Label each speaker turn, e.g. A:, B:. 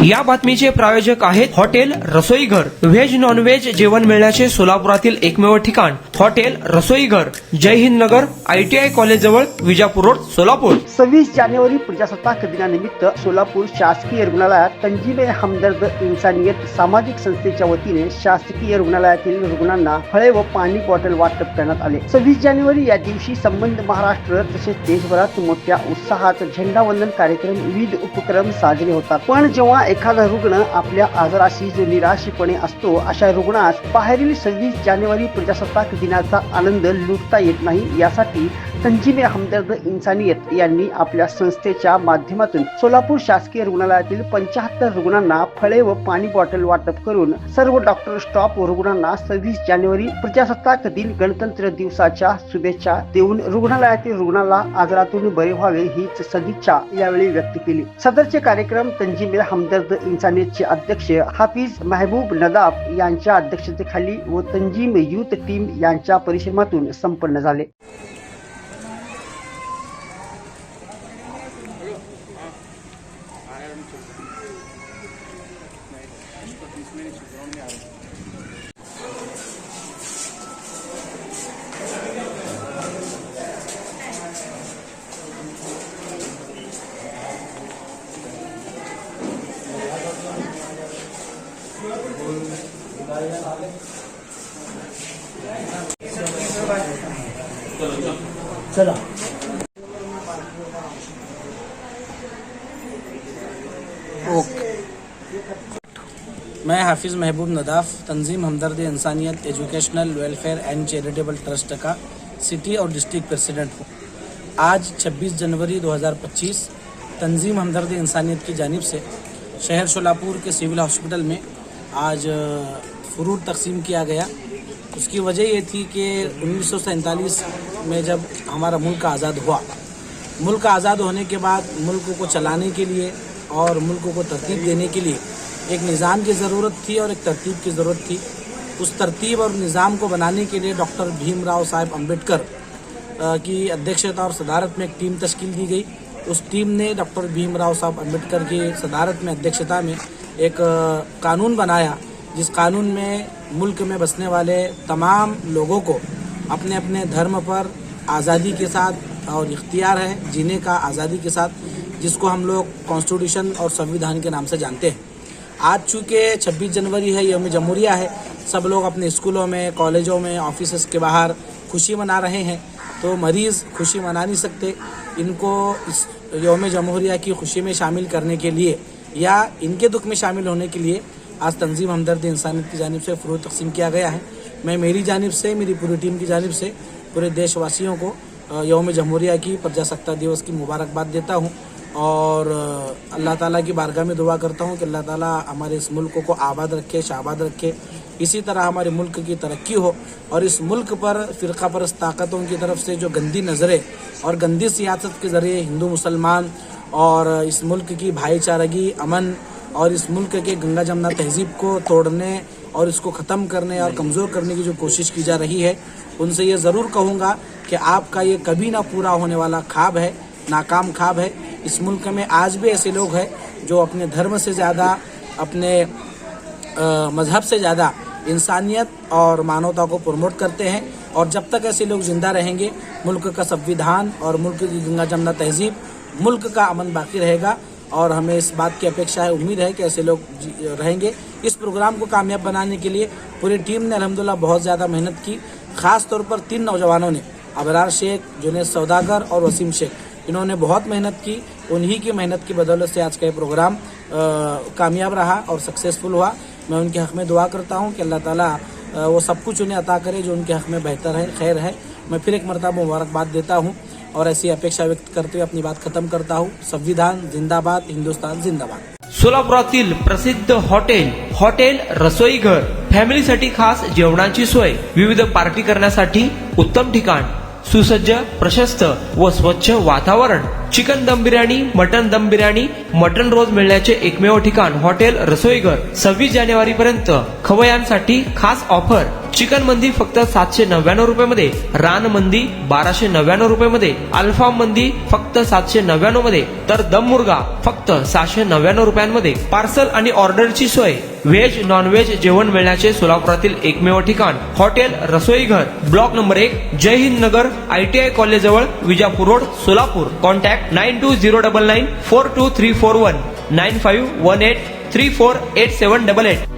A: या बातमीचे प्रायोजक आहेत हॉटेल रसोईघर. व्हेज नॉन व्हेज जेवण मिळण्याचे सोलापुरातील एकमेव ठिकाण हॉटेल रसोईघर. जय हिंद नगर, ITI कॉलेज जवळ, विजापूर रोड, सोलापूर.
B: 26 जानेवारी प्रजासत्ताक दिनानिमित्त सोलापूर शासकीय रुग्णालयात तंजीम हमदर्द इन्सानियत सामाजिक संस्थेच्या वतीने शासकीय रुग्णालयातील रुग्णांना फळे व पाणी बॉटल वाटप करण्यात आले. 26 जानेवारी या दिवशी संबंध महाराष्ट्र तसेच देशभरात मोठ्या उत्साहात झेंडावंदन कार्यक्रम, विविध उपक्रम साजरे होतात. पण जेव्हा एखादा रुग्ण आपल्या आजाराशी जो निराशपणे असतो, अशा रुग्णास बाहेरील 26 जानेवारी प्रजासत्ताक दिनाचा आनंद लुटता येत नाही. यासाठी तंजीम हमदर्द इन्सानियत यांनी आपल्या संस्थेच्या माध्यमातून सोलापूर शासकीय रुग्णालयातील 75 रुग्णांना फळे व पाणी बॉटल वाटप करून सर्व डॉक्टर स्टाफ व रुग्णांना 26 जानेवारी प्रजासत्ताक दिन गणतंत्र दिवसाच्या शुभेच्छा देऊन रुग्णालयातील रुग्णाला आजारातून बरे व्हावे हीच सदिच्छा यावेळी व्यक्त केली. सदरचे कार्यक्रम तंजीम हमदर्द इन्सानियतचे अध्यक्ष हाफिज महबूब नदाफ यांच्या अध्यक्षतेखाली व तंजीम युथ टीम यांच्या परिश्रमातून संपन्न झाले. चला
C: मैं हाफिज महबूब नदाफ तंजीम हमदर्द इंसानियत educational welfare end charitable trust का सिटी और डिस्ट्रिक्ट प्रेसिडेंट हूँ. आज 26 जनवरी 2025 तंजीम हमदर्द इंसानियत की जानिब से शहर सोलापुर के सिविल हॉस्पिटल में आज फ्रूट तकसीम किया गया. उसकी वजह ये थी कि 1947 में जब हमारा मुल्क आज़ाद हुआ, मुल्क आज़ाद होने के बाद मुल्क को चलाने के लिए और मुल्क को तरतीब देने के लिए एक निज़ाम की ज़रूरत थी और एक तरतीब की ज़रूरत थी. उस तरतीब और निज़ाम को बनाने के लिए डॉक्टर भीमराव साहब अम्बेडकर की अध्यक्षता और सदारत में एक टीम तश्कील दी गई. उस टीम ने डॉक्टर भीमराव साहब अम्बेडकर की सदारत में, अध्यक्षता में एक कानून बनाया, जिस कानून में मुल्क में बसने वाले तमाम लोगों को अपने अपने धर्म पर आज़ादी के साथ और इख्तियार है जीने का, आज़ादी के साथ, जिसको हम लोग कॉन्स्टिट्यूशन और संविधान के नाम से जानते हैं. आज चूँकि 26 जनवरी है, यौम जमहूरिया है, सब लोग अपने स्कूलों में, कॉलेजों में, ऑफिस के बाहर खुशी मना रहे हैं. तो मरीज़ खुशी मना नहीं सकते. इनको इस यौम जमहूरिया की खुशी में शामिल करने के लिए या इनके दुख में शामिल होने के लिए आज तंजीम हमदर्द इंसानियत की जानिब से फ्रूट तकसीम किया गया है. मैं मेरी जानिब से, मेरी पूरी टीम की जानिब से पूरे देशवासियों को यौम जमहूरिया की, प्रजासत्ताक दिवस की मुबारकबाद देता हूँ और अल्लाह ताला की बारगाह में दुआ करता हूँ कि अल्लाह ताला हमारे इस मुल्क को आबाद रखे, शाबाद रखे. इसी तरह हमारे मुल्क की तरक्की हो और इस मुल्क पर फ़िरका परस्त ताकतों की तरफ से जो गंदी नज़रें और गंदी सियासत के ज़रिए हिंदू मुसलमान और इस मुल्क की भाईचारगी, अमन और इस मुल्क के गंगा जमुना तहजीब को तोड़ने और इसको ख़त्म करने और कमज़ोर करने की जो कोशिश की जा रही है, उनसे ये ज़रूर कहूँगा कि आपका ये कभी ना पूरा होने वाला ख्वाब है, नाकाम ख्वाब है. इस मुल्क में आज भी ऐसे लोग हैं जो अपने धर्म से ज़्यादा, अपने मज़हब से ज़्यादा इंसानियत और मानवता को प्रमोट करते हैं. और जब तक ऐसे लोग ज़िंदा रहेंगे, मुल्क का संविधान और मुल्क की गंगा जमुना तहजीब, मुल्क का अमन बाकी रहेगा. और हमें इस बात की अपेक्षा है, उम्मीद है कि ऐसे लोग रहेंगे. इस प्रोग्राम को कामयाब बनाने के लिए पूरी टीम ने अल्हम्दुलिल्लाह बहुत ज़्यादा मेहनत की. ख़ास तौर पर 3 नौजवानों ने, अबरार शेख, जुनैद सौदागर और वसीम शेख, इन्होंने बहुत मेहनत की. उन्हीं की मेहनत की बदौलत से आज का ये प्रोग्राम कामयाब रहा और सक्सेसफुल हुआ. मैं उनके हक़ में दुआ करता हूँ कि अल्लाह ताला वो सब कुछ उन्हें अता करे जो उनके हक़ में बेहतर है, खैर है. मैं फिर एक मरतबा मुबारकबाद देता हूँ और ऐसी अपेक्षा व्यक्त करते हुए अपनी बात खत्म करता हूँ. संविधान जिंदाबाद, हिंदुस्तान जिंदाबाद.
A: सोलापुरातील प्रसिद्ध हॉटेल रसोईघर. फॅमिलीसाठी खास जेवणाची सोय, विविध पार्टी करण्यासाठी उत्तम ठिकाण, सुसज्ज, प्रशस्त व स्वच्छ वातावरण. चिकन दम बिर्याणी, मटन दम बिर्याणी, मटन रोज मिळण्याचे एकमेव ठिकाण हॉटेल रसोईघर. 26 जानेवारी पर्यंत खवयांसाठी खास ऑफर. चिकन मंदी फक्त 799 रुपये मध्ये, रान मंदी 1299 रुपये मध्ये, अल्फा मंदी फक्त 799 मध्ये, तर दम मुर्गा फक्त 699 रुपयांमध्ये. पार्सल आणि ऑर्डरची सोय, व्हेज नॉन व्हेज जेवण मिळण्याचे सोलापुरातील एकमेव ठिकाण हॉटेल रसोई घर, ब्लॉक नंबर 1, जय हिंद नगर, ITI कॉलेज जवळ, विजापूर रोड, सोलापूर. कॉन्टॅक्ट 9209942341 9518348788.